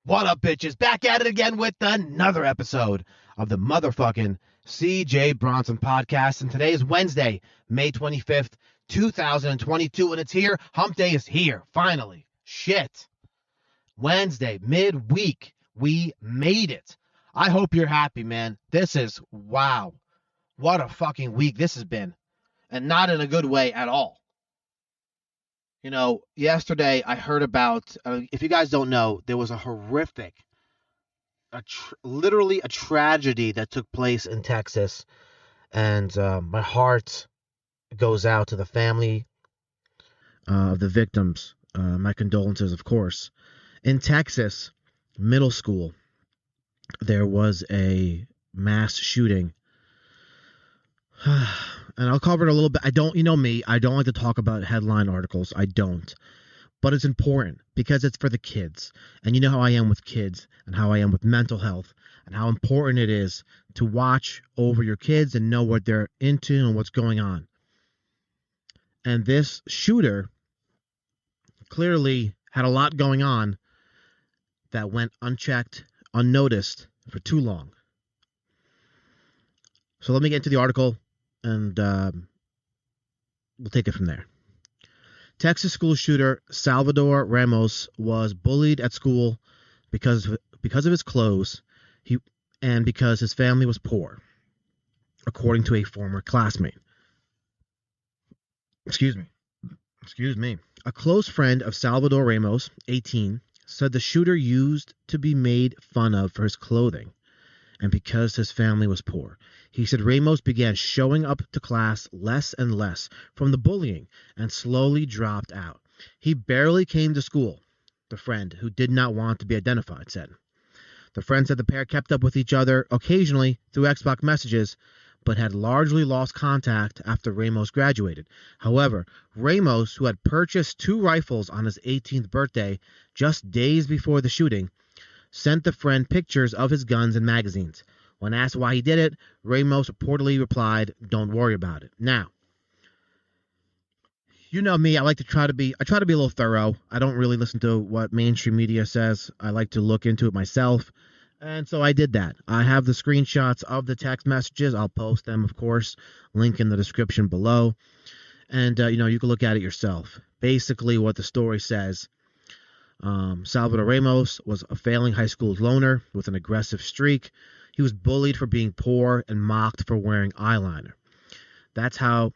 What up, bitches? Back at it again with another episode of the motherfucking CJ Bronson podcast. And today is Wednesday, May 25th, 2022, and it's here. Hump Day is here, finally. Shit. Wednesday, midweek. We made it. I hope you're happy, man. This is, wow. What a fucking week this has been. And not in a good way at all. You know, yesterday I heard about, if you guys don't know, there was a horrific, literally a tragedy that took place in Texas. And my heart goes out to the family of the victims. My condolences, of course. In Texas, middle school, there was a mass shooting. And I'll cover it a little bit. You know me, I don't like to talk about headline articles. I don't. But it's important because it's for the kids. And you know how I am with kids and how I am with mental health and how important it is to watch over your kids and know what they're into and what's going on. And this shooter clearly had a lot going on that went unchecked, unnoticed for too long. So let me get into the article. And we'll take it from there. Texas school shooter Salvador Ramos was bullied at school because of his clothes and because his family was poor, according to a former classmate. Excuse me. A close friend of Salvador Ramos, 18, said the shooter used to be made fun of for his clothing and because his family was poor. He said Ramos began showing up to class less and less from the bullying and slowly dropped out. He barely came to school, the friend, who did not want to be identified, said. The friend said the pair kept up with each other occasionally through Xbox messages, but had largely lost contact after Ramos graduated. However, Ramos, who had purchased 2 rifles on his 18th birthday just days before the shooting, sent the friend pictures of his guns and magazines. When asked why he did it, Ramos reportedly replied, "Don't worry about it." Now, you know me, I try to be a little thorough. I don't really listen to what mainstream media says. I like to look into it myself. And so I did that. I have the screenshots of the text messages. I'll post them, of course. Link in the description below. And, you can look at it yourself. Basically, what the story says. Salvador Ramos was a failing high school loner with an aggressive streak. He was bullied for being poor and mocked for wearing eyeliner. That's how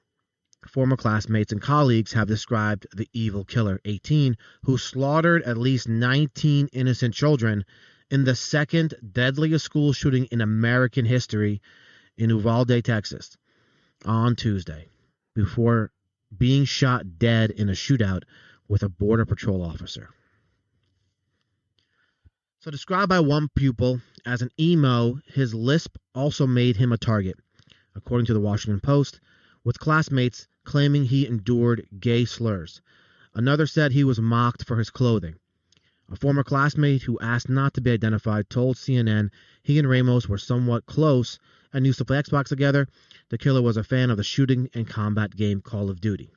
former classmates and colleagues have described the evil killer, 18, who slaughtered at least 19 innocent children in the second deadliest school shooting in American history in Uvalde, Texas, on Tuesday, before being shot dead in a shootout with a Border Patrol officer. So described by one pupil as an emo, his lisp also made him a target, according to the Washington Post, with classmates claiming he endured gay slurs. Another said he was mocked for his clothing. A former classmate who asked not to be identified told CNN he and Ramos were somewhat close and used to play Xbox together. The killer was a fan of the shooting and combat game Call of Duty.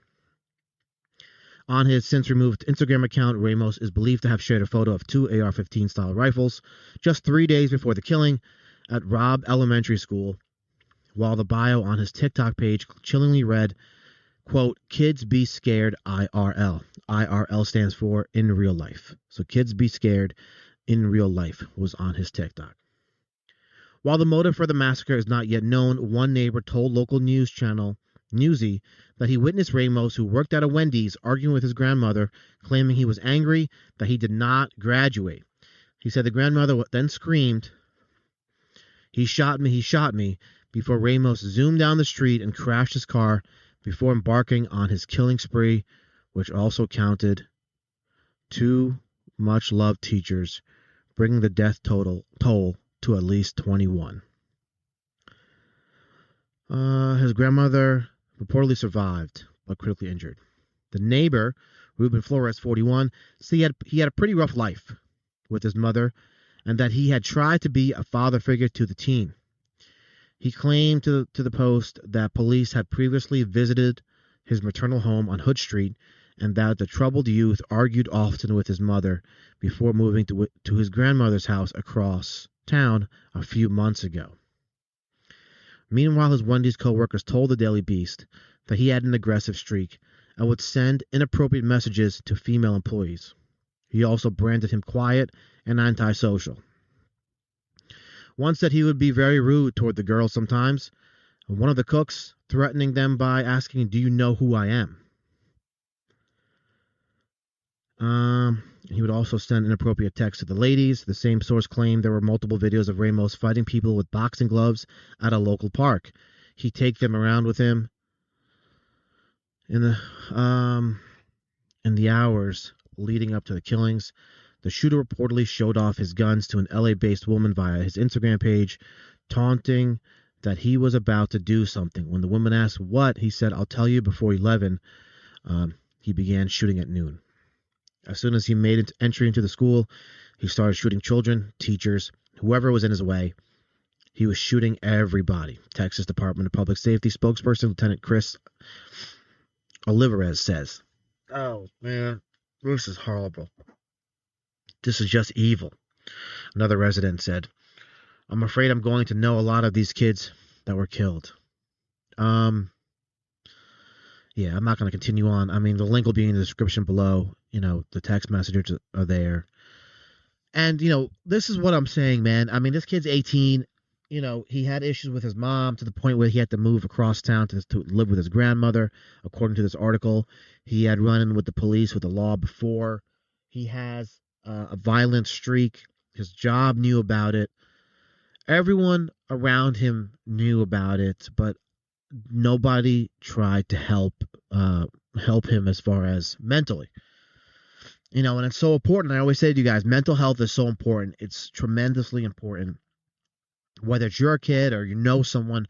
On his since-removed Instagram account, Ramos is believed to have shared a photo of 2 AR-15-style rifles just 3 days before the killing at Robb Elementary School, while the bio on his TikTok page chillingly read, quote, "Kids be scared IRL." IRL stands for in real life. So kids be scared in real life was on his TikTok. While the motive for the massacre is not yet known, one neighbor told local news channel Newsy that he witnessed Ramos, who worked at a Wendy's, arguing with his grandmother, claiming he was angry that he did not graduate. He said the grandmother then screamed, he shot me," before Ramos zoomed down the street and crashed his car before embarking on his killing spree, which also counted 2 much-loved teachers, bringing the death toll to at least 21. His grandmother reportedly survived, but critically injured. The neighbor, Ruben Flores, 41, said he had a pretty rough life with his mother and that he had tried to be a father figure to the teen. He claimed to the Post that police had previously visited his maternal home on Hood Street and that the troubled youth argued often with his mother before moving to his grandmother's house across town a few months ago. Meanwhile, his Wendy's coworkers told the Daily Beast that he had an aggressive streak and would send inappropriate messages to female employees. He also branded him quiet and antisocial. One said he would be very rude toward the girls sometimes, and one of the cooks threatening them by asking, "Do you know who I am?" He would also send inappropriate texts to the ladies. The same source claimed there were multiple videos of Ramos fighting people with boxing gloves at a local park. He'd take them around with him in the hours leading up to the killings. The shooter reportedly showed off his guns to an LA-based woman via his Instagram page, taunting that he was about to do something. When the woman asked what, he said, "I'll tell you before 11. He began shooting at noon. As soon as he made entry into the school, he started shooting children, teachers, whoever was in his way. He was shooting everybody. Texas Department of Public Safety spokesperson Lieutenant Chris Olivares says. Oh, man, this is horrible. This is just evil. Another resident said, "I'm afraid I'm going to know a lot of these kids that were killed." Yeah, I'm not going to continue on. I mean, the link will be in the description below. The text messages are there. And, this is what I'm saying, man. I mean, this kid's 18. He had issues with his mom to the point where he had to move across town to live with his grandmother, according to this article. He had run in with the police, with the law before. He has a violent streak. His job knew about it. Everyone around him knew about it, but nobody tried to help him as far as mentally. And it's so important. I always say to you guys, mental health is so important. It's tremendously important. Whether it's your kid or someone,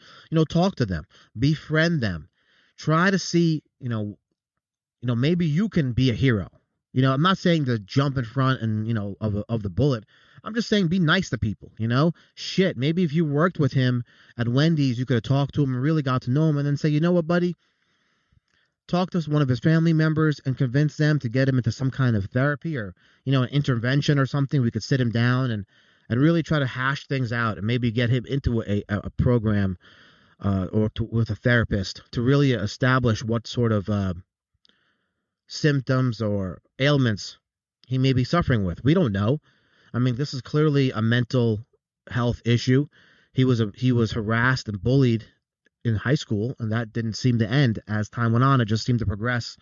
talk to them, befriend them, try to see, maybe you can be a hero. I'm not saying to jump in front and of the bullet. I'm just saying be nice to people. Shit. Maybe if you worked with him at Wendy's, you could have talked to him and really got to know him, and then say, "You know what, buddy? Talk to one of his family members and convince them to get him into some kind of therapy or, an intervention or something. We could sit him down and really try to hash things out and maybe get him into a program with a therapist to really establish what sort of symptoms or ailments he may be suffering with. We don't know. I mean, this is clearly a mental health issue. He was harassed and bullied in high school, and that didn't seem to end as time went on. It just seemed to progress,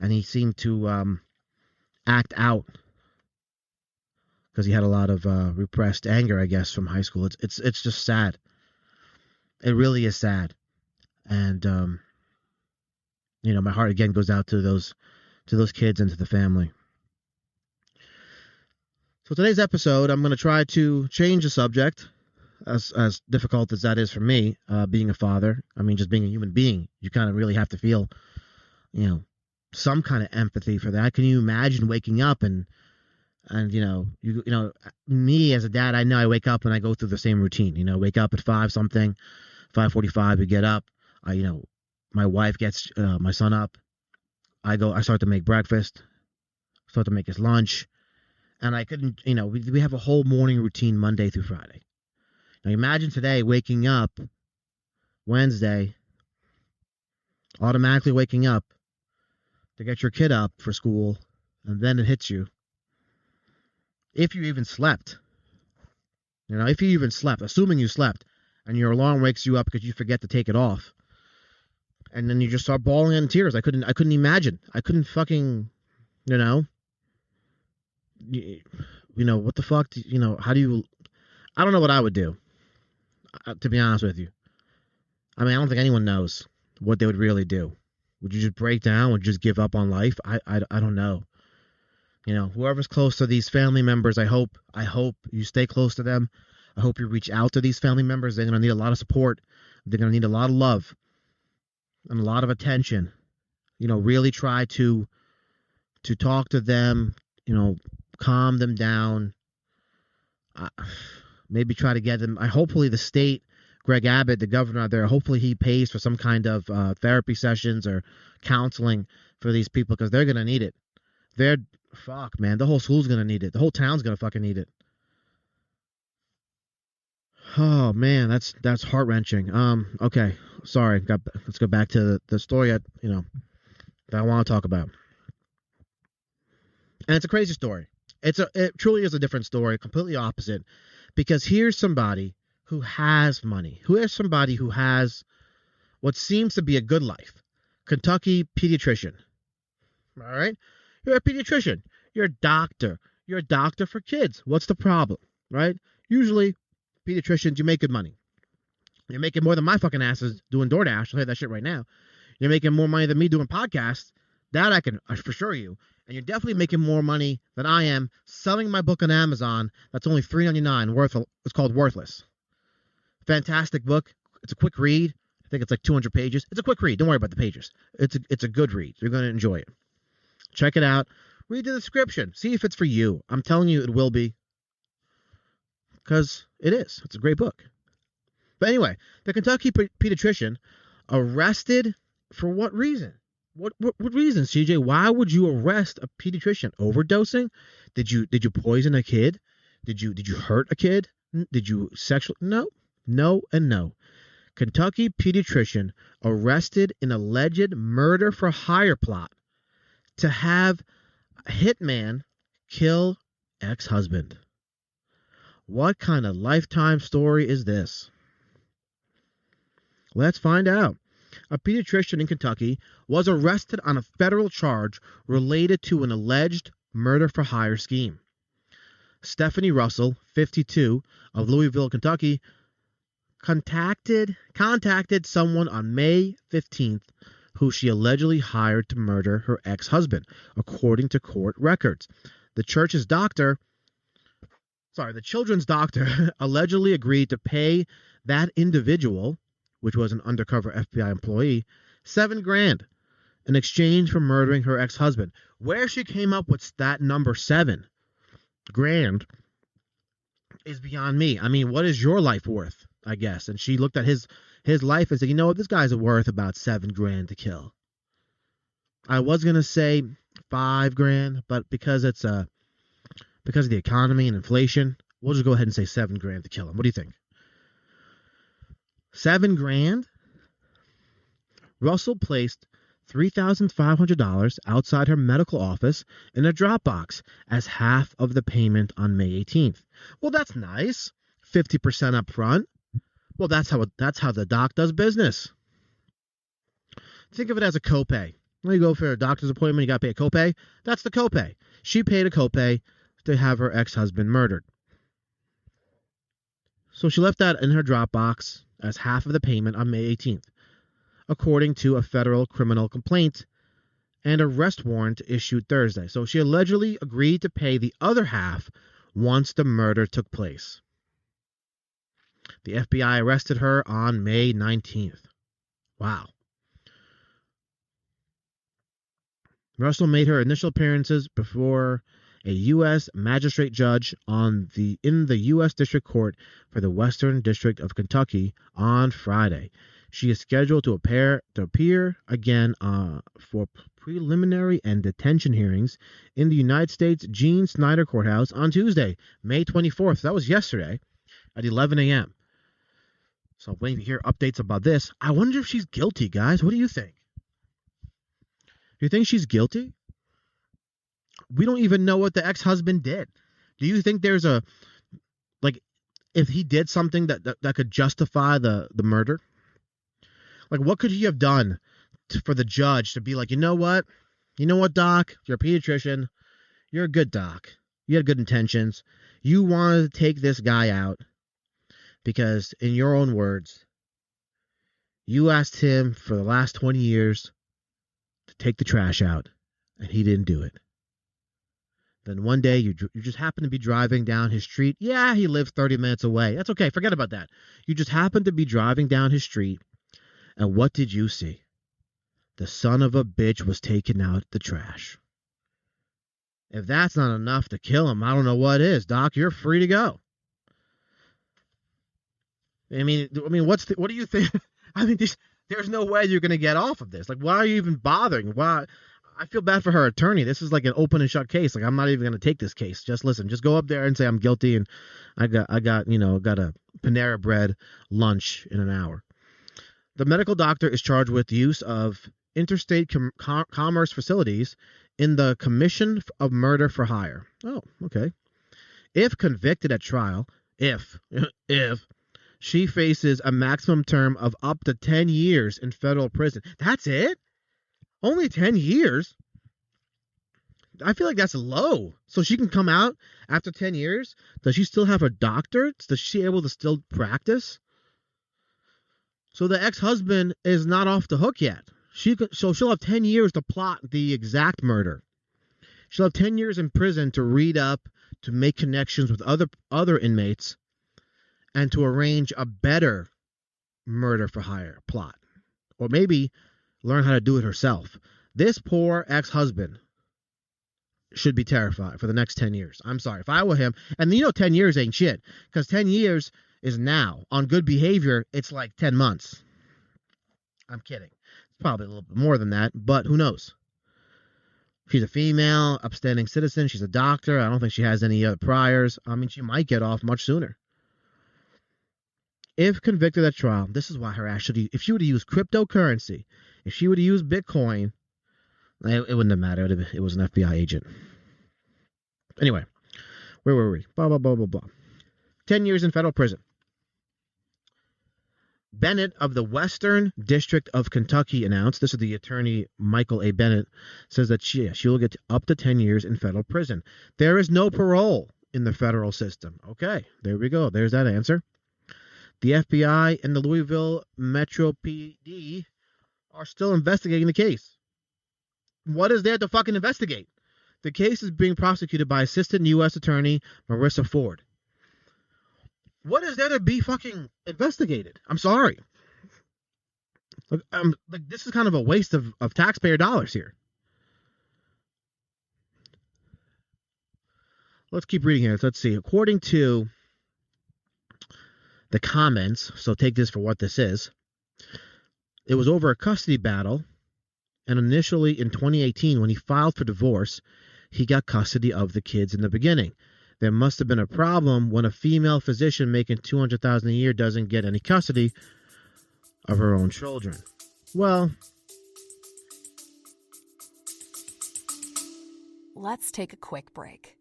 and he seemed to act out because he had a lot of repressed anger, I guess, from high school. It's just sad. It really is sad, and my heart again goes out to those kids and to the family. So today's episode, I'm going to try to change the subject. As difficult as that is for me, being a father. I mean, just being a human being, you kind of really have to feel, some kind of empathy for that. Can you imagine waking up and me as a dad, I know I wake up and I go through the same routine. Wake up at 5:45, we get up. My wife gets my son up. I start to make breakfast, start to make his lunch, and I couldn't. We have a whole morning routine Monday through Friday. Now imagine today waking up Wednesday, automatically waking up to get your kid up for school, and then it hits you. If you even slept, assuming you slept, and your alarm wakes you up because you forget to take it off, and then you just start bawling in tears. I couldn't imagine. I couldn't fucking, what the fuck, how do you, I don't know what I would do. To be honest with you. I mean, I don't think anyone knows what they would really do. Would you just break down? Would you just give up on life? I don't know. Whoever's close to these family members, I hope you stay close to them. I hope you reach out to these family members. They're going to need a lot of support. They're going to need a lot of love and a lot of attention. Really try to talk to them, calm them down. Maybe try to get them. Hopefully the state, Greg Abbott, the governor out there, hopefully he pays for some kind of therapy sessions or counseling for these people because they're gonna need it. They're fuck, man. The whole school's gonna need it. The whole town's gonna fucking need it. Oh man, that's heart wrenching. Okay, sorry. Let's go back to the story. That I want to talk about, and it's a crazy story. It truly is a different story, completely opposite, because here's somebody who has money, who is somebody who has what seems to be a good life. Kentucky pediatrician. All right, you're a pediatrician. You're a doctor. You're a doctor for kids. What's the problem, right? Usually, pediatricians, you make good money. You're making more than my fucking ass is doing DoorDash. I'll tell you that shit right now. You're making more money than me doing podcasts. That I can assure you. And you're definitely making more money than I am selling my book on Amazon. That's only $3.99. It's called Worthless. Fantastic book. It's a quick read. I think it's like 200 pages. It's a quick read. Don't worry about the pages. It's a good read. You're going to enjoy it. Check it out. Read the description. See if it's for you. I'm telling you it will be. Because it is. It's a great book. But anyway, the Kentucky pediatrician arrested for what reason? What reason, CJ? Why would you arrest a pediatrician? Overdosing? Did you poison a kid? Did you hurt a kid? Did you sexual? No, and no. Kentucky pediatrician arrested in alleged murder for hire plot to have a hitman kill ex-husband. What kind of lifetime story is this? Let's find out. A pediatrician in Kentucky was arrested on a federal charge related to an alleged murder for hire scheme. Stephanie Russell, 52, of Louisville, Kentucky, contacted someone on May 15th who she allegedly hired to murder her ex-husband, according to court records. The children's doctor allegedly agreed to pay that individual, which was an undercover FBI employee, $7,000 in exchange for murdering her ex-husband. Where she came up with that number $7,000 is beyond me. I mean, what is your life worth, I guess? And she looked at his life and said, you know what, this guy's worth about $7,000 to kill. I was going to say $5,000, but because of the economy and inflation, we'll just go ahead and say $7,000 to kill him. What do you think? $7,000? Russell placed $3,500 outside her medical office in a drop box as half of the payment on May 18th. Well, that's nice. 50% up front. Well, that's how the doc does business. Think of it as a copay. When you go for a doctor's appointment, you got to pay a copay. That's the copay. She paid a copay to have her ex-husband murdered. So she left that in her drop box as half of the payment on May 18th, according to a federal criminal complaint and arrest warrant issued Thursday. So she allegedly agreed to pay the other half once the murder took place. The FBI arrested her on May 19th. Wow. Russell made her initial appearances before a U.S. magistrate judge in the U.S. District Court for the Western District of Kentucky on Friday. She is scheduled to appear again for preliminary and detention hearings in the United States Gene Snyder Courthouse on Tuesday, May 24th. That was yesterday at 11 a.m. So I'm waiting to hear updates about this. I wonder if she's guilty, guys. What do you think? Do you think she's guilty? We don't even know what the ex-husband did. Do you think there's if he did something that could justify the murder? Like, what could he have done for the judge to be like, you know what, doc, you're a pediatrician, you're a good doc, you had good intentions, you wanted to take this guy out because, in your own words, you asked him for the last 20 years to take the trash out, and he didn't do it. Then one day you just happen to be driving down his street. Yeah, he lives 30 minutes away. That's okay. Forget about that. You just happen to be driving down his street. And what did you see? The son of a bitch was taking out the trash. If that's not enough to kill him, I don't know what is. Doc, you're free to go. I mean, what do you think? I mean, there's no way you're going to get off of this. Like, why are you even bothering? Why? I feel bad for her attorney. This is like an open and shut case. Like, I'm not even going to take this case. Just listen. Just go up there and say I'm guilty, and I got a Panera Bread lunch in an hour. The medical doctor is charged with use of interstate commerce facilities in the commission of murder for hire. Oh, okay. If convicted at trial, if she faces a maximum term of up to 10 years in federal prison. That's it? Only 10 years? I feel like that's low. So she can come out after 10 years? Does she still have her doctorate? Does she able to still practice? So the ex-husband is not off the hook yet. So she'll have 10 years to plot the exact murder. She'll have 10 years in prison to read up, to make connections with other inmates, and to arrange a better murder for hire plot. Or maybe learn how to do it herself. This poor ex-husband should be terrified for the next 10 years. I'm sorry. If I were him, and 10 years ain't shit, because 10 years is now. On good behavior, it's like 10 months. I'm kidding. It's probably a little bit more than that, but who knows? She's a female, upstanding citizen. She's a doctor. I don't think she has any priors. I mean, she might get off much sooner. If convicted at trial, this is why her ass should, if she would have used cryptocurrency, if she would have used Bitcoin, it wouldn't have mattered. It was an FBI agent. Anyway, where were we? Blah, blah, blah, blah, blah. 10 years in federal prison. Bennett of the Western District of Kentucky announced, this is the attorney Michael A. Bennett, says that she will get up to 10 years in federal prison. There is no parole in the federal system. Okay, there we go. There's that answer. The FBI and the Louisville Metro PD are still investigating the case. What is there to fucking investigate? The case is being prosecuted by Assistant U.S. Attorney Marissa Ford. What is there to be fucking investigated? I'm sorry. Look, this is kind of a waste of taxpayer dollars here. Let's keep reading here. Let's see. According to the comments, so take this for what this is, it was over a custody battle, and initially in 2018, when he filed for divorce, he got custody of the kids in the beginning. There must have been a problem when a female physician making $200,000 a year doesn't get any custody of her own children. Well, let's take a quick break.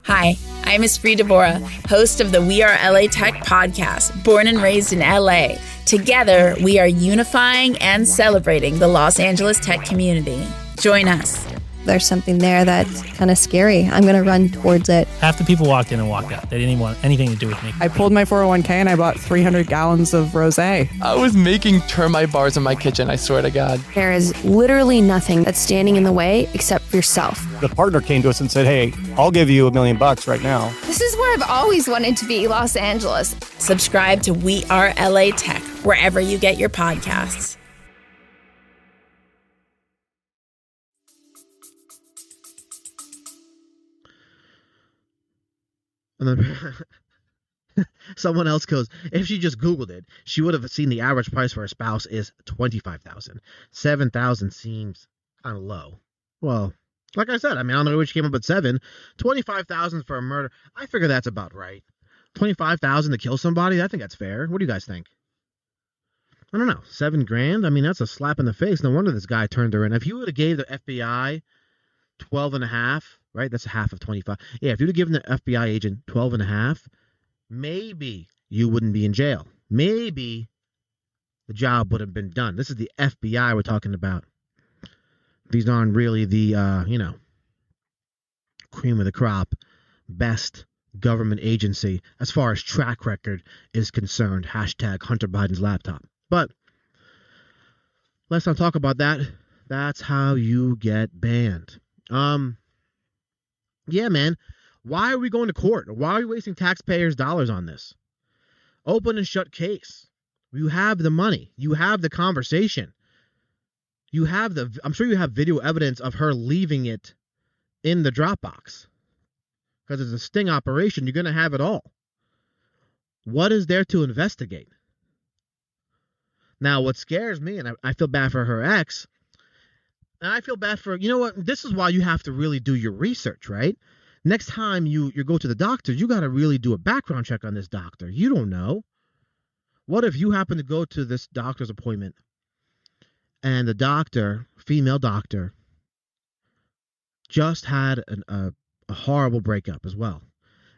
Hi, I'm Espree Devora, host of the We Are LA Tech podcast, born and raised in LA. Together, we are unifying and celebrating the Los Angeles tech community. Join us. There's something there that's kind of scary. I'm going to run towards it. Half the people walked in and walked out. They didn't even want anything to do with me. I pulled my 401k and I bought 300 gallons of rosé. I was making termite bars in my kitchen, I swear to God. There is literally nothing that's standing in the way except for yourself. The partner came to us and said, hey, I'll give you $1 million right now. This is where I've always wanted to be, Los Angeles. Subscribe to We Are LA Tech, wherever you get your podcasts. And then someone else goes, if she just Googled it, she would have seen the average price for a spouse is $25,000. $7,000 seems kind of low. Well, like I said, I mean, I don't know where she came up with $7,000. $25,000 for a murder. I figure that's about right. $25,000 to kill somebody. I think that's fair. What do you guys think? I don't know. $7,000. I mean, that's a slap in the face. No wonder this guy turned her in. If you would have gave the FBI 12.5, right? That's half of 25. Yeah, if you'd have given the FBI agent 12.5, maybe you wouldn't be in jail. Maybe the job would have been done. This is the FBI we're talking about. These aren't really the, cream of the crop, best government agency as far as track record is concerned. Hashtag Hunter Biden's laptop. But let's not talk about that. That's how you get banned. Yeah, man. Why are we going to court? Why are we wasting taxpayers' dollars on this? Open and shut case. You have the money. You have the conversation. I'm sure you have video evidence of her leaving it in the Dropbox. Because it's a sting operation. You're going to have it all. What is there to investigate? Now, what scares me, and I feel bad for her ex, And I feel bad for, you know what? This is why you have to really do your research, right? Next time you go to the doctor, you got to really do a background check on this doctor. You don't know. What if you happen to go to this doctor's appointment and the doctor, female doctor, just had a horrible breakup as well,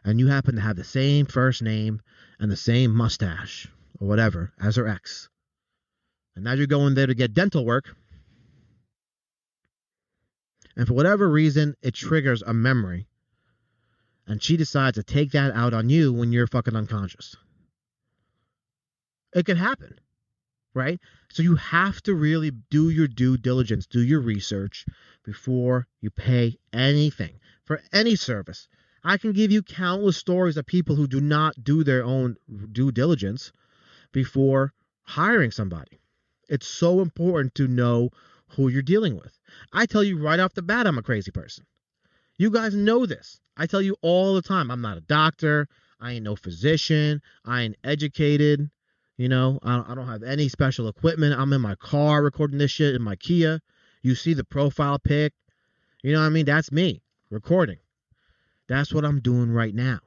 and you happen to have the same first name and the same mustache or whatever as her ex, and now you're going there to get dental work, and for whatever reason it triggers a memory, and she decides to take that out on you when you're fucking unconscious. It could happen, right? So you have to really do your due diligence, do your research before you pay anything for any service. I can give you countless stories of people who do not do their own due diligence before hiring somebody. It's so important to know who you're dealing with. I tell you right off the bat, I'm a crazy person. You guys know this. I tell you all the time, I'm not a doctor. I ain't no physician. I ain't educated. You know, I don't have any special equipment. I'm in my car recording this shit in my Kia. You see the profile pic. You know what I mean? That's me recording. That's what I'm doing right now.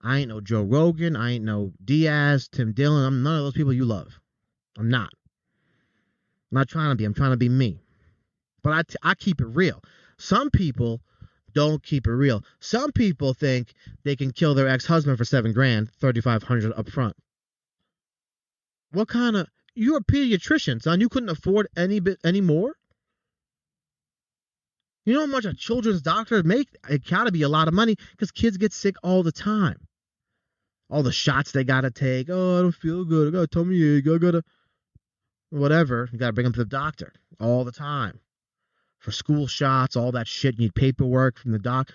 I ain't no Joe Rogan. I ain't no Diaz, Tim Dillon. I'm none of those people you love. I'm not. I'm not trying to be. I'm trying to be me. But I keep it real. Some people don't keep it real. Some people think they can kill their ex-husband for $7,000, $3,500 up front. What kind of... You're a pediatrician, son. You couldn't afford any more? You know how much a children's doctor make? It gotta be a lot of money because kids get sick all the time. All the shots they gotta take. Oh, I don't feel good. I got a tummy ache. I gotta... Whatever. You gotta bring them to the doctor all the time. For school shots, all that shit. You need paperwork from the doc.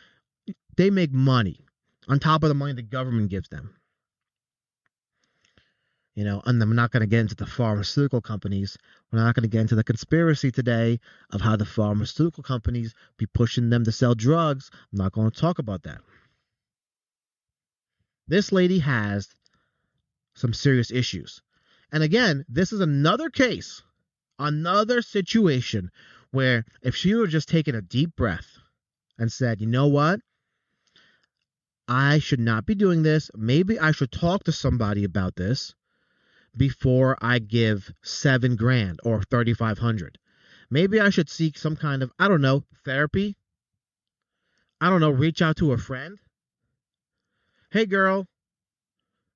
They make money on top of the money the government gives them. You know, and I'm not going to get into the pharmaceutical companies. We're not going to get into the conspiracy today of how the pharmaceutical companies be pushing them to sell drugs. I'm not going to talk about that. This lady has some serious issues. And again, this is another case, another situation where if she would have just taken a deep breath and said, you know what? I should not be doing this. Maybe I should talk to somebody about this before I give $7,000 or $3,500. Maybe I should seek some kind of, I don't know, therapy. I don't know, reach out to a friend. Hey, girl.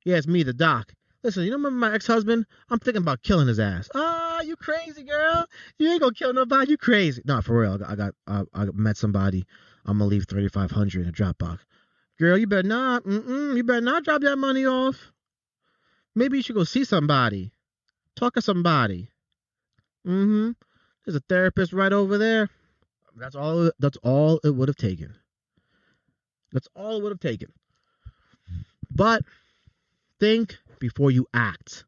Yeah, it's me, the doc. Listen, you know remember my ex-husband? I'm thinking about killing his ass. Ah, you crazy, girl. You ain't gonna kill nobody. You crazy. No, for real. I met somebody. I'm gonna leave $3,500 in a Dropbox. Girl, you better not. You better not drop that money off. Maybe you should go see somebody. Talk to somebody. There's a therapist right over there. That's all it would have taken. That's all it would have taken. But think before you act.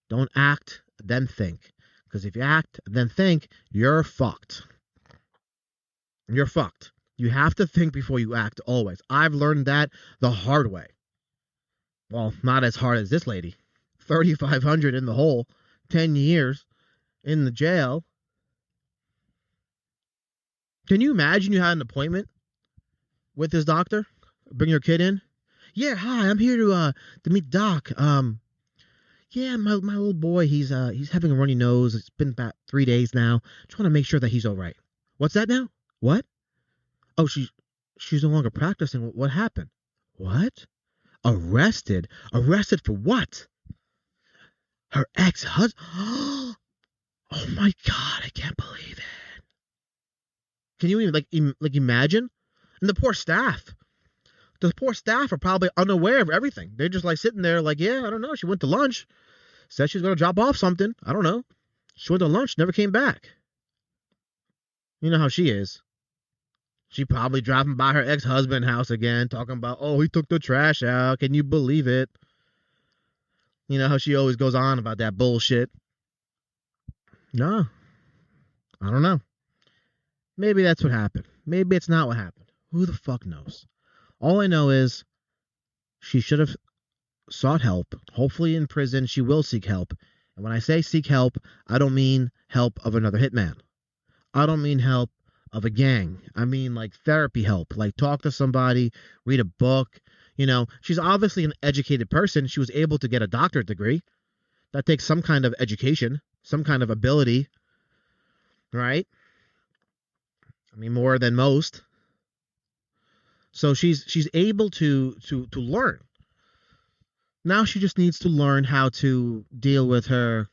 Don't act, then think. Because if you act, then think, you're fucked. You're fucked. You have to think before you act always. I've learned that the hard way. Well, not as hard as this lady. $3,500 in the hole. 10 years in the jail. Can you imagine you had an appointment with this doctor? Bring your kid in? Yeah, hi, I'm here to meet Doc. Yeah, my little boy, he's having a runny nose. It's been about 3 days now. Trying to make sure that he's all right. What's that now? What? Oh, she's no longer practicing. What happened? What? Arrested? Arrested for what? Her ex-husband? Oh my God, I can't believe it. Can you even like imagine? And the poor staff. The poor staff are probably unaware of everything. They're just like sitting there like, yeah, I don't know. She went to lunch. Said she was going to drop off something. I don't know. She went to lunch, never came back. You know how she is. She probably driving by her ex-husband's house again, talking about, oh, he took the trash out. Can you believe it? You know how she always goes on about that bullshit. No. I don't know. Maybe that's what happened. Maybe it's not what happened. Who the fuck knows? All I know is she should have sought help. Hopefully in prison she will seek help. And when I say seek help, I don't mean help of another hitman. I don't mean help of a gang. I mean like therapy help. Like talk to somebody, read a book. She's obviously an educated person. She was able to get a doctorate degree. That takes some kind of education, some kind of ability, right? I mean, more than most. So she's able to learn. Now she just needs to learn how to deal with her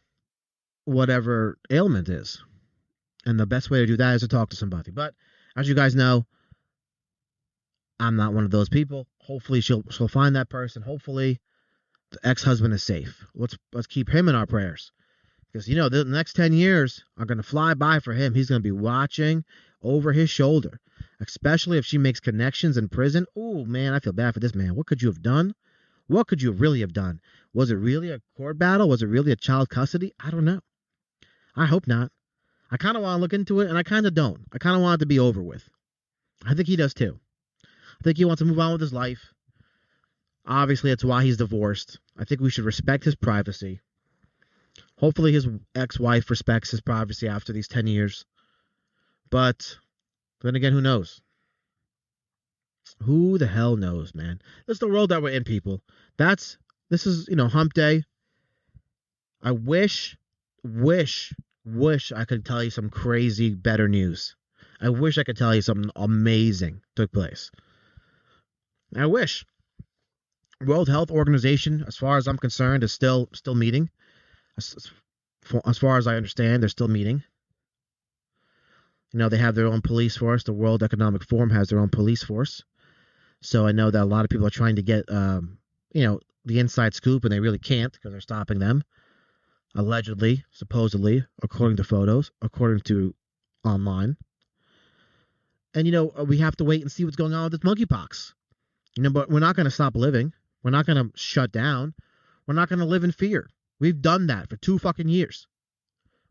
whatever ailment is. And the best way to do that is to talk to somebody. But as you guys know, I'm not one of those people. Hopefully she'll find that person. Hopefully the ex-husband is safe. Let's keep him in our prayers. Because the next 10 years are going to fly by for him. He's going to be watching over his shoulder, especially if she makes connections in prison. Oh, man, I feel bad for this man. What could you have done? What could you really have done? Was it really a court battle? Was it really a child custody? I don't know. I hope not. I kind of want to look into it, and I kind of don't. I kind of want it to be over with. I think he does too. I think he wants to move on with his life. Obviously, that's why he's divorced. I think we should respect his privacy. Hopefully, his ex-wife respects his privacy after these 10 years. But then again, who knows? Who the hell knows, man? This is the world that we're in, people. This is, hump day. I wish I could tell you some crazy, better news. I wish I could tell you something amazing took place. I wish. World Health Organization, as far as I'm concerned, is still meeting. As far as I understand, they're still meeting. They have their own police force. The World Economic Forum has their own police force. So I know that a lot of people are trying to get, the inside scoop, and they really can't because they're stopping them. Allegedly, supposedly, according to photos, according to online. And, we have to wait and see what's going on with this monkeypox. But we're not going to stop living. We're not going to shut down. We're not going to live in fear. We've done that for 2 fucking years.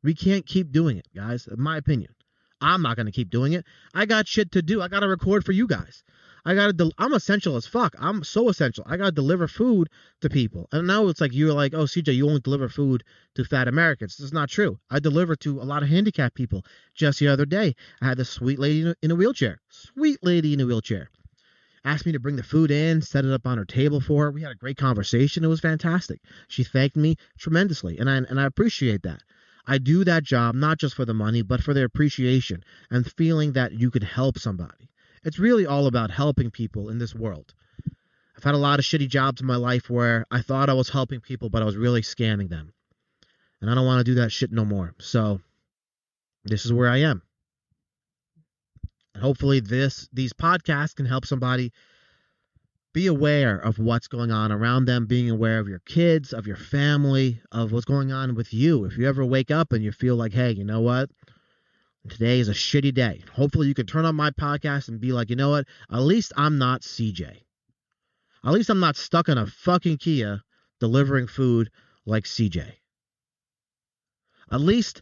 We can't keep doing it, guys, in my opinion. I'm not going to keep doing it. I got shit to do. I got to record for you guys. I'm essential as fuck. I'm so essential. I got to deliver food to people. And now it's like you're like, oh, CJ, you only deliver food to fat Americans. This is not true. I deliver to a lot of handicapped people. Just the other day, I had this sweet lady in a wheelchair. Sweet lady in a wheelchair. Asked me to bring the food in, set it up on her table for her. We had a great conversation. It was fantastic. She thanked me tremendously, and I appreciate that. I do that job not just for the money, but for the appreciation and feeling that you could help somebody. It's really all about helping people in this world. I've had a lot of shitty jobs in my life where I thought I was helping people, but I was really scamming them. And I don't want to do that shit no more. So this is where I am. And hopefully these podcasts can help somebody be aware of what's going on around them, being aware of your kids, of your family, of what's going on with you. If you ever wake up and you feel like, hey, you know what? Today is a shitty day. Hopefully you can turn on my podcast and be like, you know what? At least I'm not CJ. At least I'm not stuck in a fucking Kia delivering food like CJ. At least,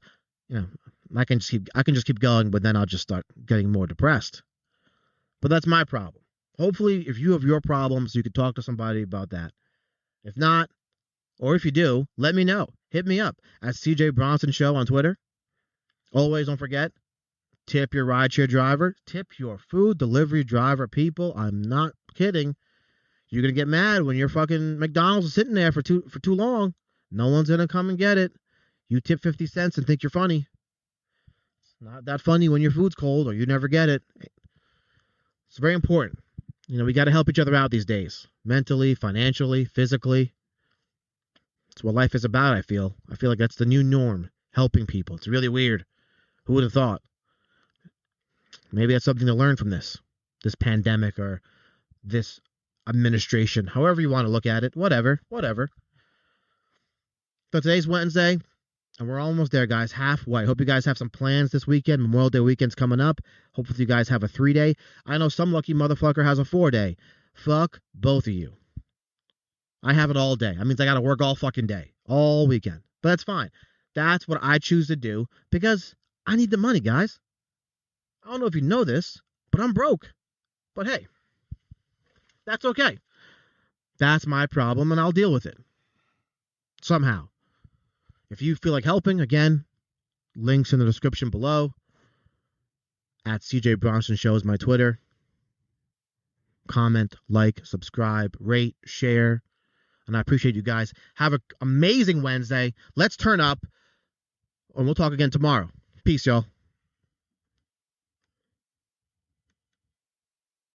I can just keep going, but then I'll just start getting more depressed. But that's my problem. Hopefully, if you have your problems, you can talk to somebody about that. If not, or if you do, let me know. Hit me up at CJ Bronson Show on Twitter. Always don't forget, tip your rideshare driver, tip your food delivery driver. People, I'm not kidding. You're going to get mad when your fucking McDonald's is sitting there for too long. No one's going to come and get it. You tip 50 cents and think you're funny. It's not that funny when your food's cold or you never get it. It's very important. We got to help each other out these days. Mentally, financially, physically. It's what life is about, I feel. I feel like that's the new norm. Helping people. It's really weird. Who would have thought? Maybe that's something to learn from this pandemic or this administration, however you want to look at it, whatever. So today's Wednesday, and we're almost there, guys, halfway. Hope you guys have some plans this weekend. Memorial Day weekend's coming up. Hopefully you guys have a 3-day. I know some lucky motherfucker has a 4-day. Fuck both of you. I have it all day. That means I got to work all fucking day, all weekend. But that's fine. That's what I choose to do because I need the money, guys. I don't know if you know this, but I'm broke. But hey, that's okay. That's my problem, and I'll deal with it. Somehow. If you feel like helping, again, links in the description below. At CJ Bronson Show is my Twitter. Comment, like, subscribe, rate, share. And I appreciate you guys. Have an amazing Wednesday. Let's turn up. And we'll talk again tomorrow. Peace, y'all.